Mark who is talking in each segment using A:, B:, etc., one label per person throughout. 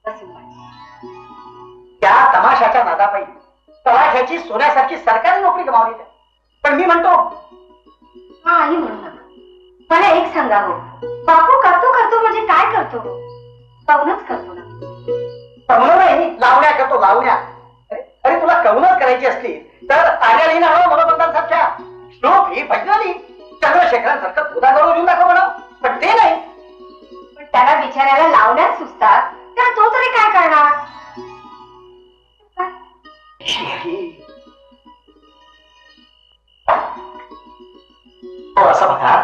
A: त्या तमाशाच्या नादापायी तलाठ्याची सोन्यासारखी सरकारी नोकरी गमावली. पण मी म्हणतो
B: हा आई म्हणू नका. मला एक सांगा हो, बापू करतो करतो म्हणजे काय करतो? कवनच करतो ना.
A: कवनं नाही, लावण्या करतो, लावण्या. अरे तुला कवनच करायची असली तर ताऱ्या लिहिणं हवं मनोबंधांसारख्या. श्लोक ही भजनाली चंद्रशेखरांसारखं उदागरून घेऊन दाखव म्हणा. पण ते नाही.
B: पण त्याला बिचाऱ्याला लावण्यात सुचतात, तर तो तरी काय करणार?
A: असं बघा,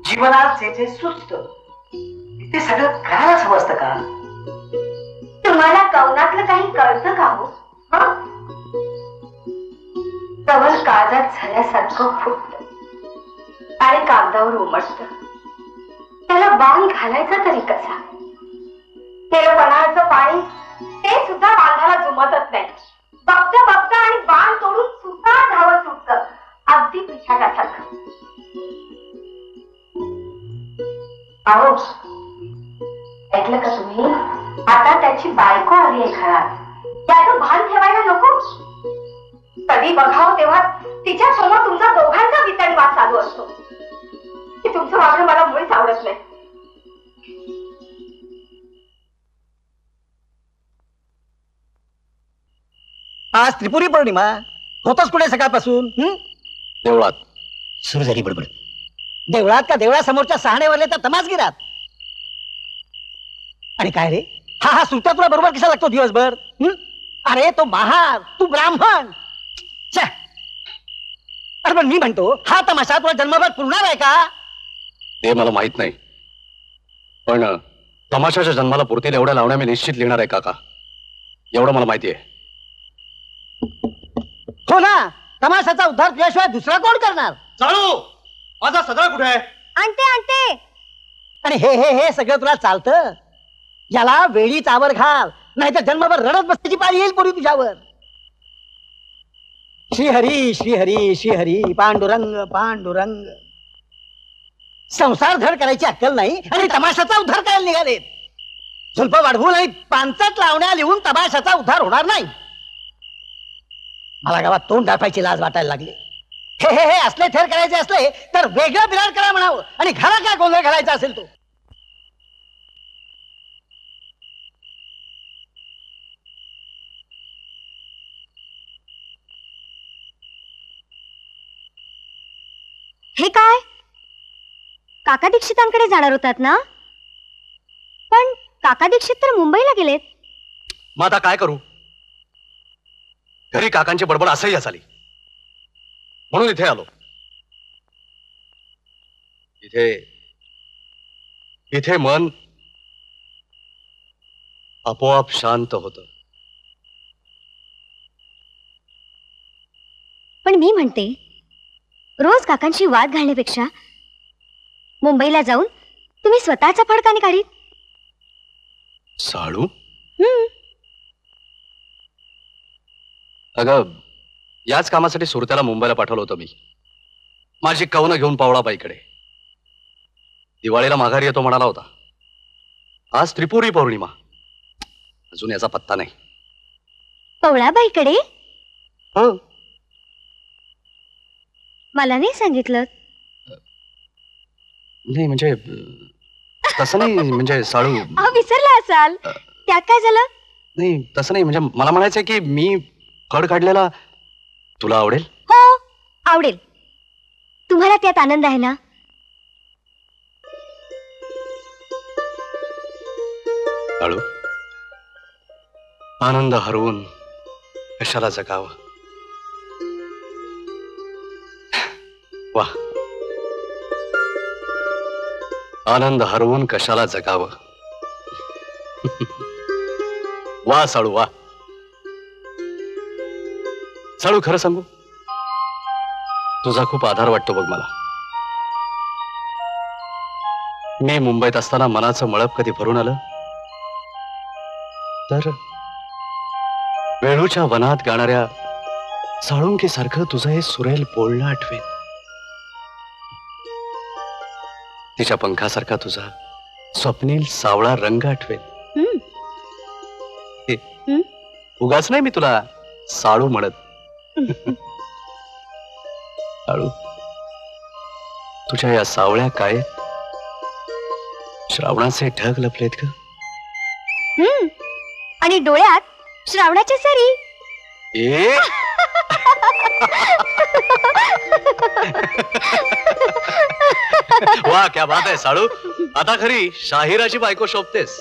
A: जीवनात जे जे सुचत ते सगळं करायलाच हवं असतं का?
B: तुम्हाला कवनातलं काही कळतं का हो? तवल काळजात झाल्यासारखं फुटत आणि कागदावर उमटत. त्याला बाण घालायचा तरी कसा? तेल पणाचं पाणी ते सुद्धा बांधाला जुमतच नाही. बघता बघता आणि बाण तोडून सुद्धा धावत सुटत, अगदी पिछाटासारखं. अहो ऐकलं का तुम्ही? आता त्याची बायको आली आहे घरात. त्याचं भान ठेवायला नको? कधी बघावं तेव्हा तिच्या समोर तुमचा दोघांचा वितंडवाद चालू असतो. की तुमचं वागणं मला मुळीच आवडत नाही.
A: आज त्रिपुरी पौर्णिमा, होतच कुठे सकाळपासून?
C: देवळात.
A: सुरू झाली बडबड. देवळात का देवळासमोरच्या सहाणेवरले तर तमासगिरात? आणि काय रे, हा सुट्या तुला बरोबर कसा लागतो दिवसभर? अरे तो महार, तू ब्राह्मण. अरे पण मी म्हणतो, हा तमाशा तुला जन्मभर पुरणार आहे का?
C: ते मला माहित नाही, पण तमाशाच्या जन्माला पुरतील एवढ्या लावण्या मी निश्चित लिहिणार आहे काका, एवढं मला माहिती आहे.
A: हो ना, तमाशाचा उद्धार तुझ्याशिवाय दुसरा कोण करणार?
C: चालू माझा सदरा कुठे आहे?
B: आणते आणते.
A: आणि हे हे हे सगळं तुला चालतं? याला वेळीच आवर घाल, नाहीतर जन्मभर रडत बसण्याची पाळी येईल पूर्वी तुझ्यावर. श्रीहरी श्रीहरी श्रीहरी पांडुरंग पांडुरंग. संसार धड करायची अक्कल नाही आणि तमाशाचा उद्धार करायला निघालेत. झुलप वाढवून आणि 5 लावण्या लिहून तमाशाचा उद्धार होणार नाही. मला गावात तोंड दाखवायची लाज वाटायला लागली. हे हे हे असले थेर करायचे असले तर वेगळं बिराड करा म्हणावं, आणि घरा काय गोंधळ घालायचा असेल तो.
B: हे काय? काका दीक्षितांकडे जाणार होतात ना? पण काका दीक्षित तर मुंबईला गेलेत.
C: मग आता काय करू? घरी काकांची बडबड असह्य झाली, म्हणून इथे आलो. इथे इथे मन आपोआप शांत होतं.
B: पण मी म्हणते, रोज काकांशी वाद घालण्यापेक्षा मुंबईला जाऊन तुम्ही स्वतःचा फडकाने काढीत.
C: साळू, अगं याच कामासाठी सुरत्याला मुंबईला पाठवलं होतं मी. माझी कवनं घेऊन पावळाबाईकडे. दिवाळीला माघारी येतो म्हणाला होता. आज त्रिपुरी पौर्णिमा, अजून याचा पत्ता नाही.
B: पवळाबाईकडे?
C: हो.
B: मला नाही सांगितलं.
C: नाही म्हणजे तसं नाही, म्हणजे साळू
B: विसरला असाल. त्यात काय झालं?
C: नाही तसं नाही, म्हणजे मला म्हणायचंय की मी फड काढलेला तुला आवडेल?
B: हो आवडेल. तुम्हाला त्यात आनंद आहे ना?
C: साळू, आनंद हरवून कशाला जगावं? वाह, आनंद हरवून कशाला जगावं. वा साळू वा. साळू, खरं सांगू, तुझा खूप आधार वाटतो बघ मला. मी मुंबईत असताना मनाचं मळप कधी भरून आलं तर वेळूच्या वनात गाणाऱ्या साळुंकी सारखं तुझं हे सुरेल बोलणं आठवेन. तिच्या पंखासारखा तुझा स्वप्नील सावळा रंग आठवेल. उगाच नाही मी तुला साळू म्हणत. साळू, तुझ्या या सावळ्या काय श्रावणाचे ढग लपलेत का?
B: आणि डोळ्यात श्रावणाची सरी.
C: ए वा, क्या बात आहे साळू. आता खरी शाहिराची बायको शोभतेस.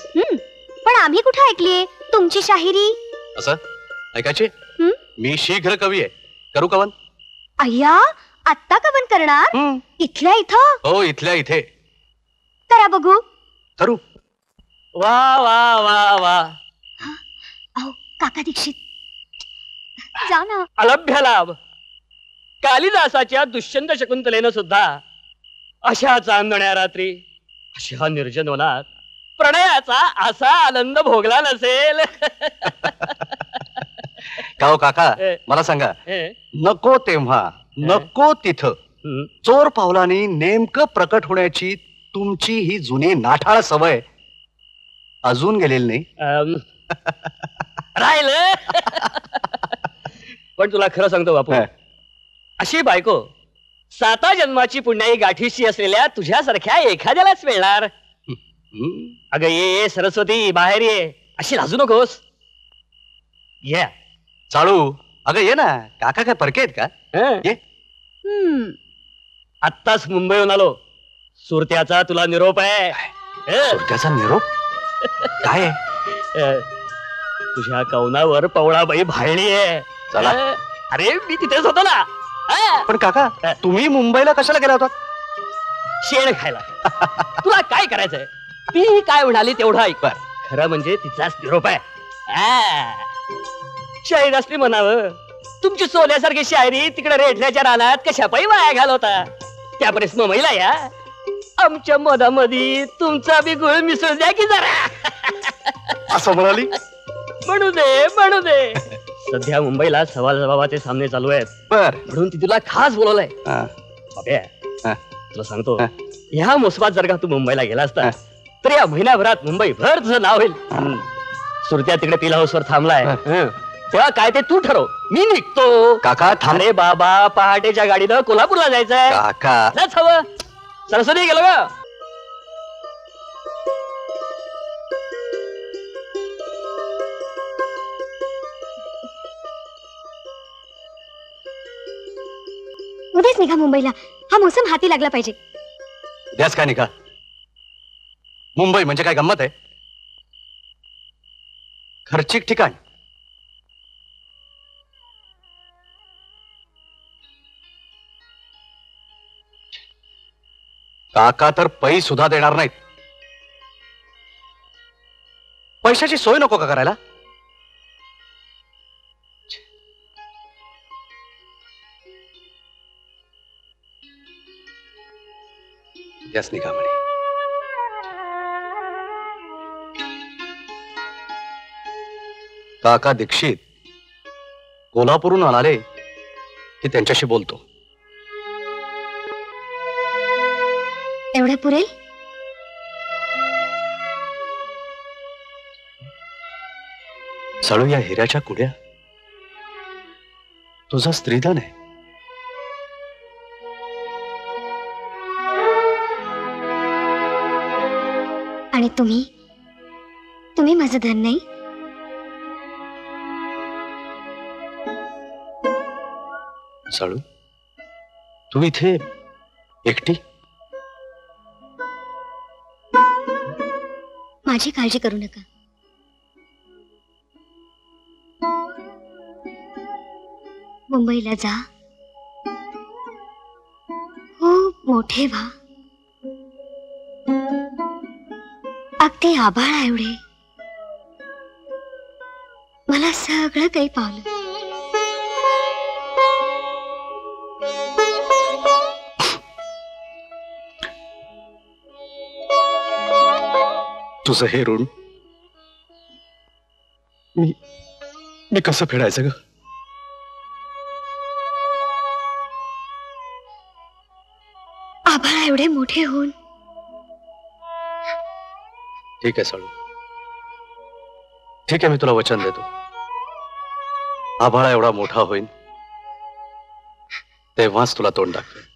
B: पण आम्ही कुठे ऐकलीये तुमची शाहिरी?
C: असं ऐकायची? मी शीघ्र कवी आहे. करू कवन?
B: अय्या, आत्ता कवन करणार? इथल्या इथं?
C: हो, इथल्या इथे.
B: करा बघू.
C: करू.
D: वा वा वा वा.
B: अहो काका दीक्षित, जा ना.
D: अलभ्य लाभ. कालिदासाच्या दुष्यंत शकुंतलेनं सुद्धा अशा चांदण्या रात्री अशा निर्जन वनात प्रणयाचा असा आनंद भोगला नसेल.
C: का हो काका, मला सांगा, नको तेव्हा नको तिथं चोर पावलांनी नेमकं प्रकट होण्याची तुमची ही जुनी नाठाळ सवय अजून गेलेली नाही?
D: राहिलं. पण तुला खरं सांगतो बापू, अशी बायको 7 जन्माची पुण्याई गाठीशी असलेल्या तुझ्यासारख्या एखाद्यालाच मिळणार. अगं ये सरस्वती, बाहेर ये. अशी लाजू नकोस. ये
C: चाळू. अगं ये ना. काका काय परके आहेत का? ये.
D: आत्ताच मुंबईहून आलो. सुरत्याचा तुला निरोप आहे.
C: सुरत्याचा निरोप? काय आहे?
D: तुझ्या कौनावर पवळाबाई भाळणी आहे.
C: चला.
D: अरे मी तिथेच होतो ना.
C: पण काका, तुम्ही मुंबईला कशाला गेला होता?
D: शेण खायला. तुला काय करायचंय? ती काय म्हणाली तेवढं ऐक. खरं म्हणजे तिचाच निरोप आहे. शाहीर असली म्हणावं. तुमची सोन्यासारखी शायरी तिकडे रेठल्याच्या रानात कशा पायी वाया घालवता. त्यापरेस मुंबईला या. आमच्या मधामध्ये तुमचा बी गुळ मिसळ द्या की जरा.
C: असं म्हणाली?
D: म्हणू दे, म्हणू दे. सध्या मुंबईला सवाल जबाबाचे सामने चालू आहेत.
C: बर.
D: म्हणून ती तुला खास बोलवलंय. बाब्या, तुला सांगतो, ह्या मोसमात जर का तू मुंबईला गेला असता तर या महिन्याभरात मुंबई भर तुझं नाव होईल. सुरत्या तिकडे पिला हाऊसवर थांबलाय. तेव्हा काय ते तू ठरव. मी निघतो.
C: काका थांब.
D: अरे बाबा, पहाटेच्या गाडीनं कोल्हापूरला जायचंय.
C: काका
D: जाच हवं. सरस्वती गेलो ग.
B: उद्याच निघा मुंबईला. हा मोसम हाती लागला पाहिजे.
C: उद्याच काय निघा? मुंबई म्हणजे काय गंमत आहे? खर्चिक ठिकाण. काका तर पै सुद्धा देणार नाहीत. पैशाची सोय नको का करायला? उद्याच निघा म्हणे. काका दीक्षित कोल्हापूरहून आले की त्यांच्याशी बोलतो.
B: एवढं पुरेल?
C: साळू, या हिऱ्याच्या कुड्या तुझा स्त्रीधन आहे.
B: आणि तुम्ही माझं धन नाही?
C: साळू, तू इथे एकटी?
B: माझी काळजी करू नका. मुंबईला जा. खूप मोठे व्हा. अगदी आभाळा एवढे. मला सगळं काही पावलं.
C: तुझं हे ऋण मी कसं फेडायचं ग?
B: आभाळा एवढे मोठे होऊन.
C: ठीक आहे साळू, ठीक आहे, मी तुला वचन देतो. आभाळा एवढा मोठा होईल तेव्हाच तुला तोंड दाखवेन.